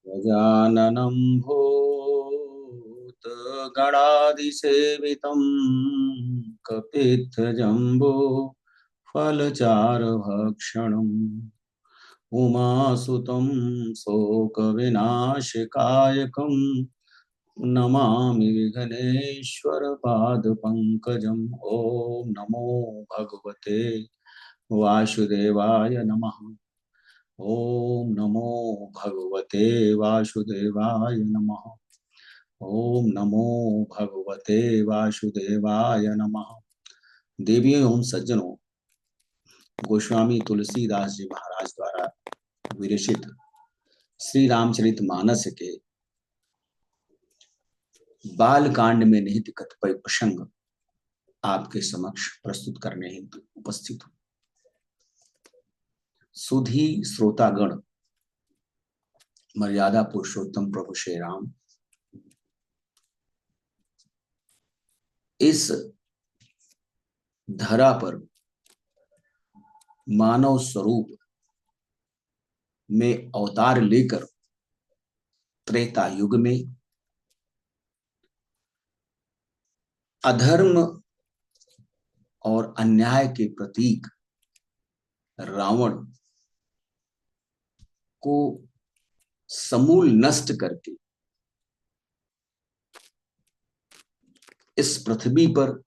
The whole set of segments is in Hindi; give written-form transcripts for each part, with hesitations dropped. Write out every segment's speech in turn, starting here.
गजाननं भूतगणाधिसेवितं कपित्थजम्बो फलचारुभक्षणम् उमासुतं शोकविनाशकायकं नमामि विघ्नेश्वरपादपङ्कजम्। ॐ नमो भगवते वासुदेवाय नमः। ओम नमो भगवते वासुदेवाय नमः। ओम नमो भगवते वासुदेवाय नमः। देवियों एवं सज्जनों, गोस्वामी तुलसीदास जी महाराज द्वारा विरचित श्री रामचरित मानस के बाल कांड में निहित कतिपय प्रसंग आपके समक्ष प्रस्तुत करने हेतु उपस्थित हूं। सुधी श्रोतागण, मर्यादा पुरुषोत्तम प्रभु श्री राम इस धरा पर मानव स्वरूप में अवतार लेकर त्रेता युग में अधर्म और अन्याय के प्रतीक रावण को समूल नष्ट करके इस पृथ्वी पर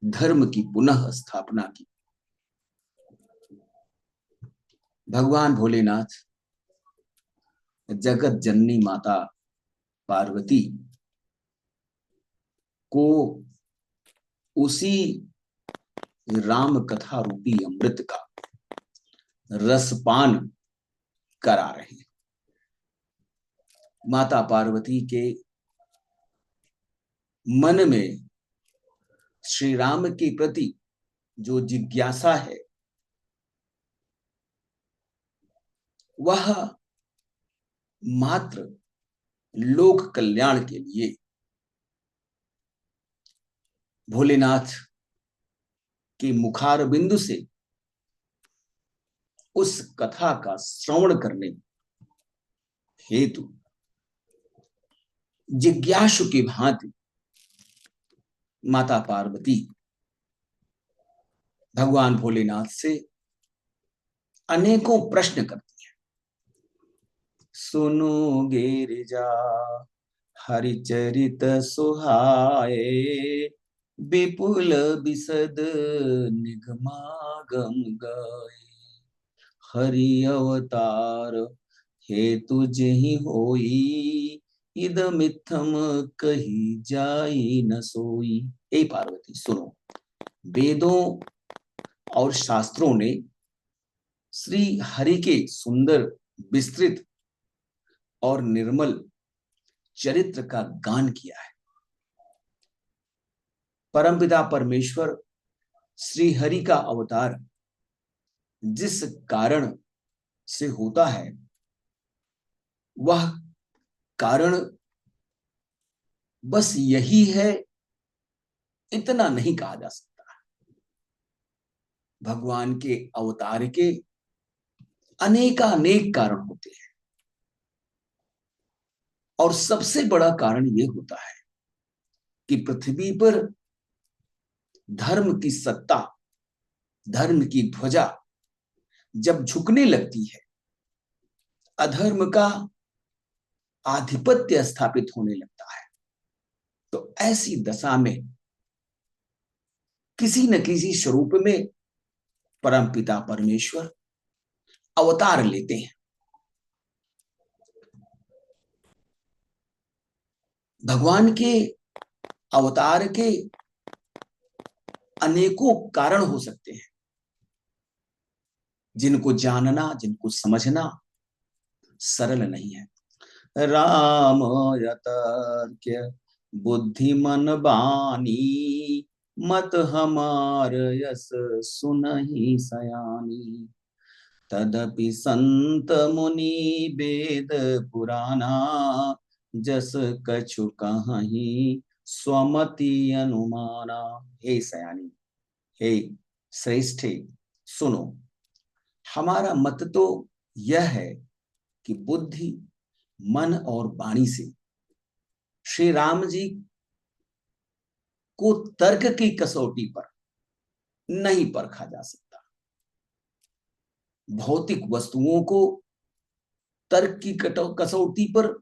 धर्म की पुनः स्थापना की। भगवान भोलेनाथ जगत जननी माता पार्वती को उसी राम कथा रूपी अमृत का रसपान करा रहे हैं। माता पार्वती के मन में श्री राम के प्रति जो जिज्ञासा है वह मात्र लोक कल्याण के लिए भोलेनाथ के मुखार बिंदु से उस कथा का श्रवण करने हेतु जिज्ञासु की भांति माता पार्वती भगवान भोलेनाथ से अनेकों प्रश्न करती है। सुनो गिरिजा हरिचरित सुहाए, विपुल विशद निगमागम गाए। हरि अवतार हेतु जेहि होई, इदमित्थम कही जाई न सोई। ए पार्वती सुनो, वेदों और शास्त्रों ने श्री हरि के सुंदर विस्तृत और निर्मल चरित्र का गान किया है। परमपिता परमेश्वर श्री हरि का अवतार जिस कारण से होता है वह कारण बस यही है, इतना नहीं कहा जा सकता। भगवान के अवतार के अनेकानेक कारण होते हैं और सबसे बड़ा कारण यह होता है कि पृथ्वी पर धर्म की सत्ता, धर्म की ध्वजा जब झुकने लगती है, अधर्म का आधिपत्य स्थापित होने लगता है, तो ऐसी दशा में किसी न किसी स्वरूप में परमपिता परमेश्वर अवतार लेते हैं। भगवान के अवतार के अनेकों कारण हो सकते हैं जिनको जानना, जिनको समझना सरल नहीं है। राम यतर्क्य बुद्धिमन बानी, मत हमार यस सुनहि सयानी। तदपि संत मुनि वेद पुराना, जस कछु कहि स्वमति अनुमाना। हे सयानी, हे श्रेष्ठे, सुनो, हमारा मत तो यह है कि बुद्धि मन और वाणी से श्री राम जी को तर्क की कसौटी पर नहीं परखा जा सकता। भौतिक वस्तुओं को तर्क की कसौटी पर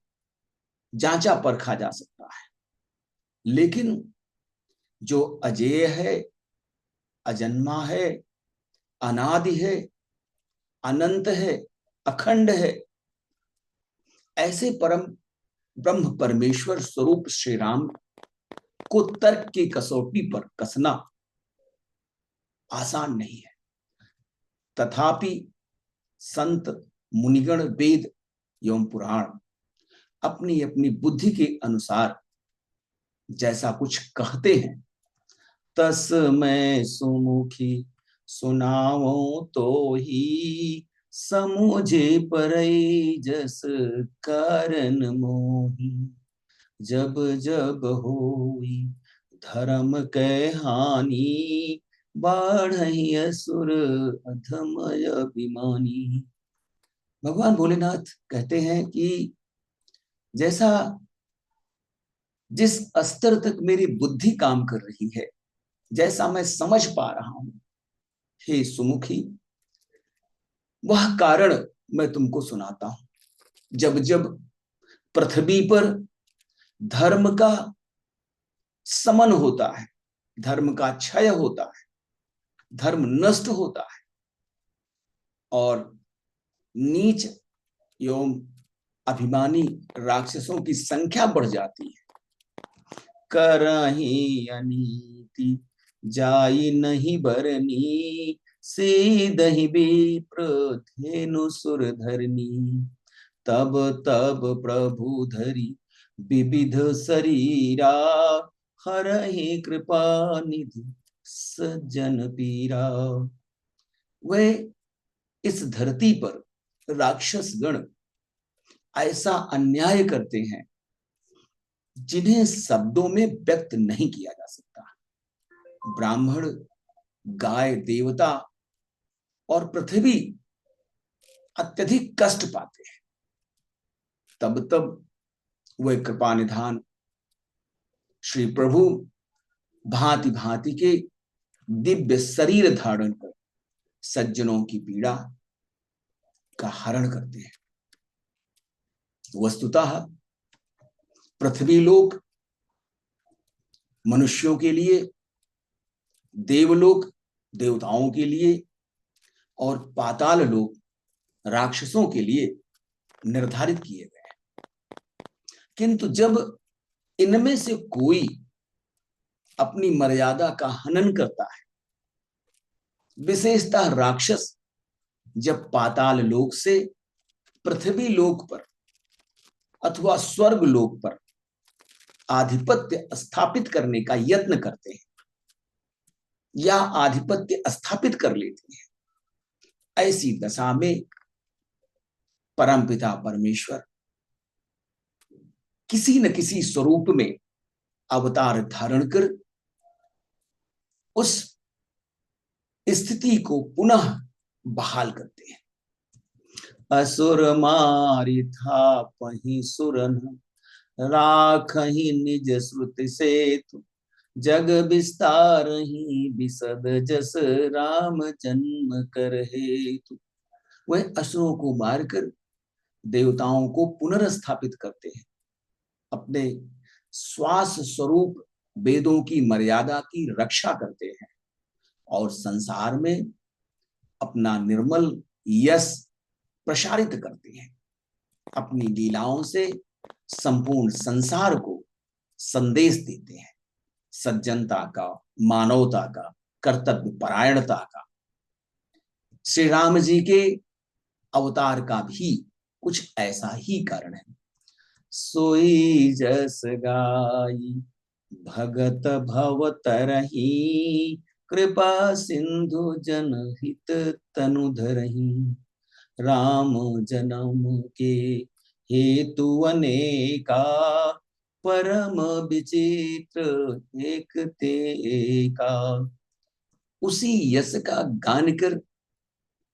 जांचा परखा जा सकता है, लेकिन जो अजेय है, अजन्मा है, अनादि है, अनंत है, अखंड है, ऐसे परम ब्रह्म परमेश्वर स्वरूप श्री राम को तर्क की कसौटी पर कसना आसान नहीं है। तथापि संत, मुनिगण, वेद एवं पुराण अपनी अपनी बुद्धि के अनुसार जैसा कुछ कहते हैं, तस मैं सुमुखी सुनाओ तो ही समुझे परई जस कारण मोही। जब जब होई धर्म कै हानि बाढ़ई असुर अधमय अभिमानी। भगवान भोलेनाथ कहते हैं कि जैसा जिस स्तर तक मेरी बुद्धि काम कर रही है, जैसा मैं समझ पा रहा हूं, हे सुमुखी, वह कारण मैं तुमको सुनाता हूं। जब जब पृथ्वी पर धर्म का समन होता है, धर्म का क्षय होता है, धर्म नष्ट होता है और नीच एवं अभिमानी राक्षसों की संख्या बढ़ जाती है, करही अनीति जाई नहीं बरनी से दही विप्र धेनु सुर धरनी। तब तब प्रभु धरी विविध शरीरा हरहि कृपा निधि सज्जन पीरा। वे इस धरती पर राक्षस गण ऐसा अन्याय करते हैं जिन्हें शब्दों में व्यक्त नहीं किया जा सकता। ब्राह्मण, गाय, देवता और पृथ्वी अत्यधिक कष्ट पाते हैं। तब तब वह कृपा निधान श्री प्रभु भांति भांति के दिव्य शरीर धारण कर सज्जनों की पीड़ा का हरण करते हैं। वस्तुतः पृथ्वी लोक मनुष्यों के लिए, देवलोक देवताओं के लिए और पाताल लोक राक्षसों के लिए निर्धारित किए गए हैं। किंतु जब इनमें से कोई अपनी मर्यादा का हनन करता है, विशेषतः राक्षस जब पाताल लोक से पृथ्वी लोक पर अथवा स्वर्ग लोक पर आधिपत्य स्थापित करने का यत्न करते हैं या आधिपत्य स्थापित कर लेते हैं, ऐसी दशा में परमपिता परमेश्वर किसी न किसी स्वरूप में अवतार धारण कर उस स्थिति को पुनः बहाल करते हैं। असुर मारि था पही सुरन राखहि निज श्रुति सेतु। जग विस्तार ही विसद जस राम जन्म कर हेतु। वह असुरों को मारकर देवताओं को पुनर्स्थापित करते हैं, अपने श्वास स्वरूप वेदों की मर्यादा की रक्षा करते हैं और संसार में अपना निर्मल यश प्रसारित करते हैं। अपनी लीलाओं से संपूर्ण संसार को संदेश देते हैं, सज्जनता का, मानवता का, कर्तव्य परायणता का। श्री राम जी के अवतार का भी कुछ ऐसा ही कारण है। सोई जस गाई भगत भव तरही कृपा सिंधु जनहित तनु धरही। राम जन्म के हेतु अनेका परम विचित्र एक ते का। उसी यश का गान कर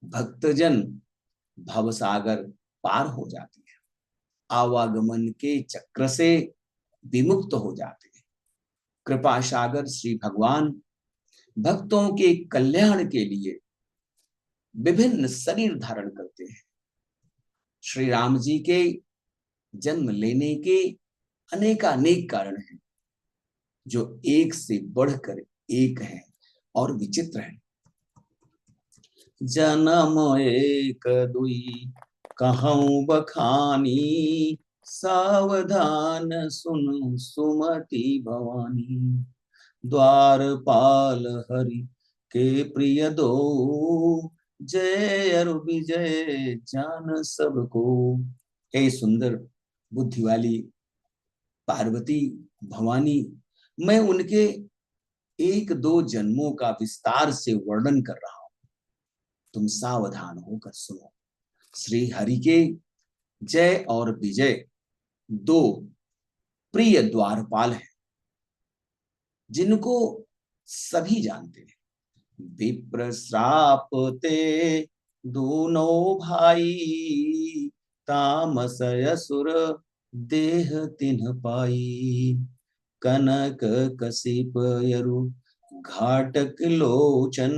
भक्तजन भवसागर पार हो जाती है। आवागमन के चक्र से विमुक्त हो जाते हैं। कृपा सागर श्री भगवान भक्तों के कल्याण के लिए विभिन्न शरीर धारण करते हैं। श्री राम जी के जन्म लेने के अनेकानेक कारण हैं, जो एक से बढ़कर एक हैं और विचित्र हैं। जन्म एक दुई कहूं बखानी, सावधान सुन सुमति भवानी। द्वारपाल हरि के प्रिय दो, जय अरु विजय जान सबको। हे सुंदर बुद्धि वाली पार्वती भवानी, मैं उनके एक दो जन्मों का विस्तार से वर्णन कर रहा हूं, तुम सावधान होकर सुनो। श्री हरि के जय और विजय दो प्रिय द्वारपाल हैं, जिनको सभी जानते हैं। विप्र श्राप ते दोनों भाई, तामस असुर देह तिन्ह पाई। कनक कशिप यरु घाटक लोचन,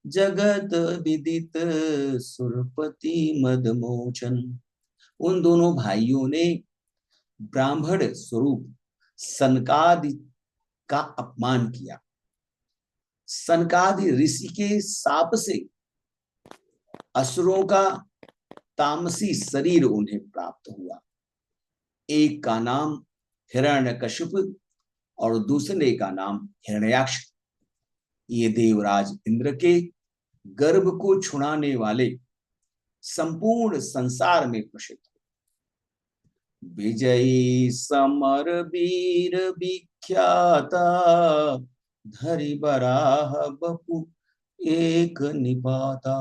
जगत विदित सुरपति मदमोचन। उन दोनों भाइयों ने ब्राह्मण स्वरूप सनकादि का अपमान किया। सनकादि ऋषि के शाप से असुरों का तामसी शरीर उन्हें प्राप्त हुआ। एक का नाम हिरण्यकशिप और दूसरे का नाम हिरण्याक्ष। ये देवराज इंद्र के गर्भ को छुड़ाने वाले संपूर्ण संसार में प्रसिद्ध। विजयी समर वीर विख्याता, धरि बराह बपु एक निपाता।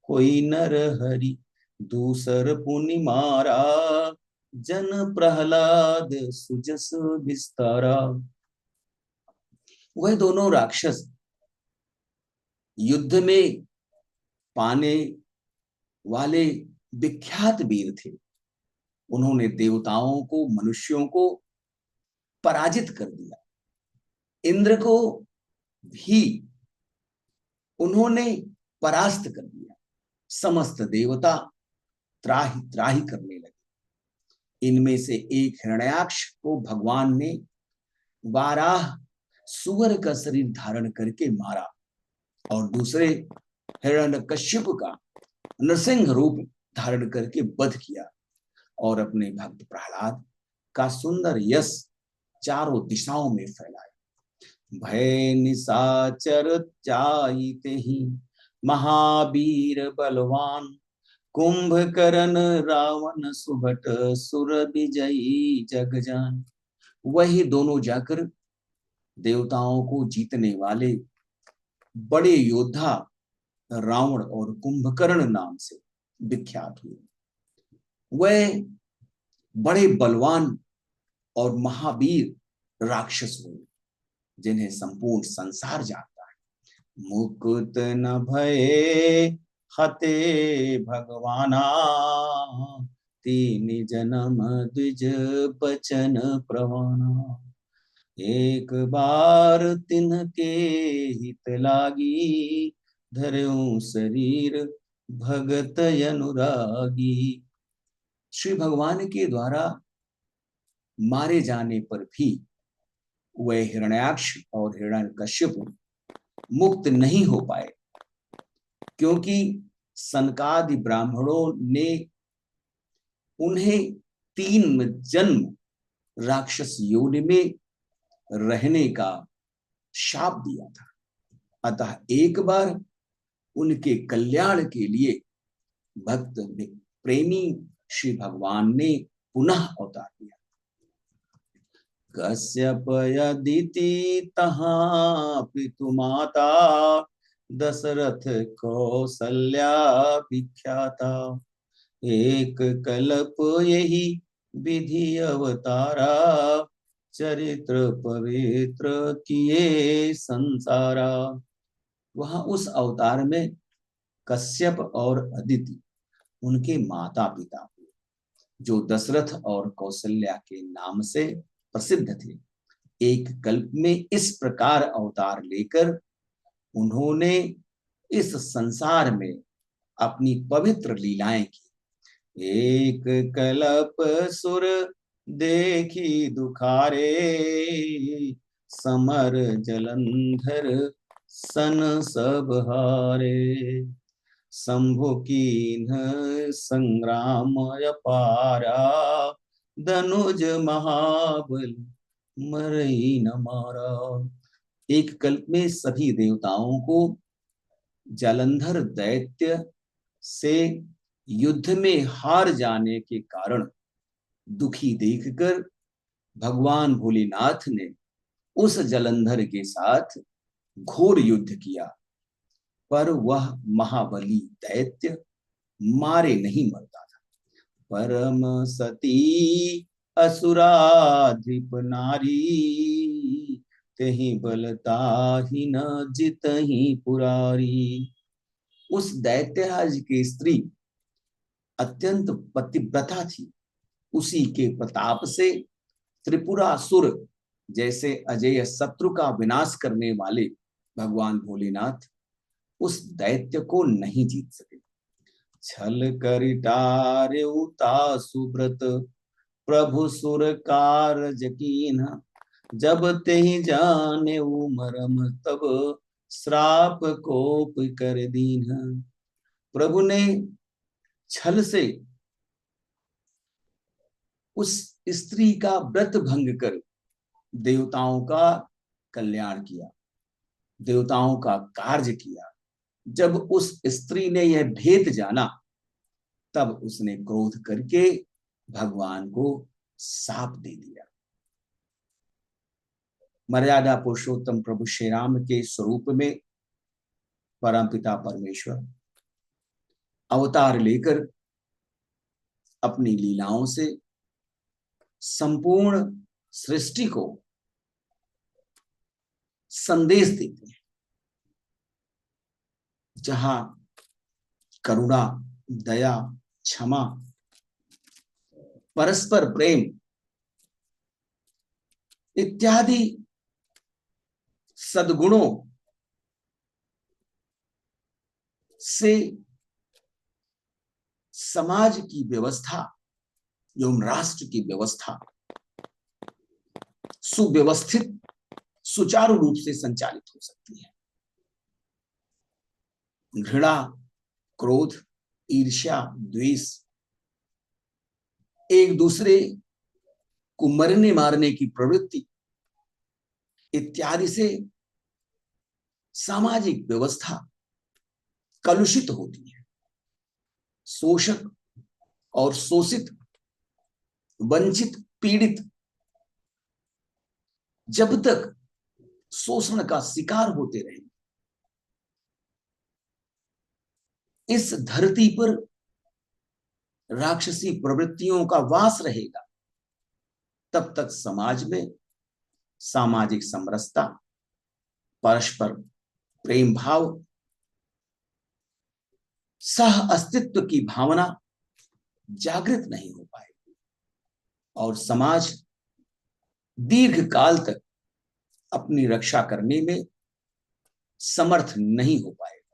कोई नर हरि दूसर पुनि मारा, जन प्रहलाद सुजस विस्तारा। वह दोनों राक्षस युद्ध में पाने वाले विख्यात वीर थे। उन्होंने देवताओं को, मनुष्यों को पराजित कर दिया। इंद्र को भी उन्होंने परास्त कर दिया। समस्त देवता त्राहि त्राहि करने लगे। इनमें से एक हिरण्याक्ष को भगवान ने वाराह सुअर का शरीर धारण करके मारा और दूसरे हिरण्यकश्यप का नरसिंह रूप धारण करके वध किया और अपने भक्त प्रहलाद का सुंदर यश चारों दिशाओं में फैलाया। भय निशाचर जाइते ही, महावीर बलवान। कुंभकर्ण रावण सुभट, सुर विजयी जगजान। वही दोनों जाकर देवताओं को जीतने वाले बड़े योद्धा रावण और कुंभकर्ण नाम से विख्यात हुए। वह बड़े बलवान और महावीर राक्षस हुए, जिन्हें संपूर्ण संसार जानता है। मुकुत न भये हते भगवाना, तीन जन्म द्विज बचन प्रवाना। एक बार तिनके हित लागी, धर्यों शरीर भगत अनुरागी। श्री भगवान के द्वारा मारे जाने पर भी वह हिरण्याक्ष और हिरण्यकश्यप मुक्त नहीं हो पाए, क्योंकि सनकादि ब्राह्मणों ने उन्हें 3 जन्म राक्षस योनि में रहने का शाप दिया था। अतः एक बार उनके कल्याण के लिए भक्त प्रेमी श्री भगवान ने पुनः अवतार लिया। कश्यप यदिति तहां पितु माता, दशरथ कौसल्या विख्याता। एक कल्प यही विधि अवतारा, चरित्र पवित्र किए संसारा। वहां उस अवतार में कश्यप और अदिति उनके माता पिता हुए। जो दशरथ और कौशल्या के नाम से प्रसिद्ध थे। एक कल्प में इस प्रकार अवतार लेकर उन्होंने इस संसार में अपनी पवित्र लीलाएं की। एक कल्प सुर देखी दुखारे, समर जलंधर सन सब हारे। शंभु कीन्ह संग्राम अपारा, धनुज महाबल मरई न मारा। एक कल्प में सभी देवताओं को जालंधर दैत्य से युद्ध में हार जाने के कारण दुखी देखकर भगवान भोलेनाथ ने उस जालंधर के साथ घोर युद्ध किया, पर वह महाबली दैत्य मारे नहीं मरता था। परम सती असुराधिप नारी, तेहि बलता ही न जितहि पुरारी। उस दैत्यराज की स्त्री अत्यंत पतिव्रता थी। उसी के प्रताप से त्रिपुरासुर जैसे अजेय शत्रु का विनाश करने वाले भगवान भोलेनाथ उस दैत्य को नहीं जीत सके। छल करिटारे उता सुब्रत, प्रभु सुर कारज कीन्हा। जब तेहि जाने मरम, तब श्राप कोप कर दीन्हा। प्रभु ने छल से उस स्त्री का व्रत भंग कर देवताओं का कल्याण किया, देवताओं का कार्य किया। जब उस स्त्री ने यह भेद जाना, तब उसने क्रोध करके भगवान को शाप दे दिया। मर्यादा पुरुषोत्तम प्रभु श्री राम के स्वरूप में परमपिता परमेश्वर अवतार लेकर अपनी लीलाओं से संपूर्ण सृष्टि को संदेश देते हैं। जहां करुणा, दया, क्षमा, परस्पर प्रेम इत्यादि सद्गुणों से समाज की व्यवस्था एवं राष्ट्र की व्यवस्था सुव्यवस्थित सुचारू रूप से संचालित हो सकती है। घृणा, क्रोध, ईर्ष्या, द्वेष, एक दूसरे को मरने मारने की प्रवृत्ति इत्यादि से सामाजिक व्यवस्था कलुषित होती है। शोषक और शोषित, वंचित, पीड़ित जब तक शोषण का शिकार होते रहेंगे, इस धरती पर राक्षसी प्रवृत्तियों का वास रहेगा, तब तक समाज में सामाजिक समरसता, परस्पर प्रेम भाव, सह अस्तित्व की भावना जागृत नहीं हो पाएगी और समाज दीर्घ काल तक अपनी रक्षा करने में समर्थ नहीं हो पाएगा।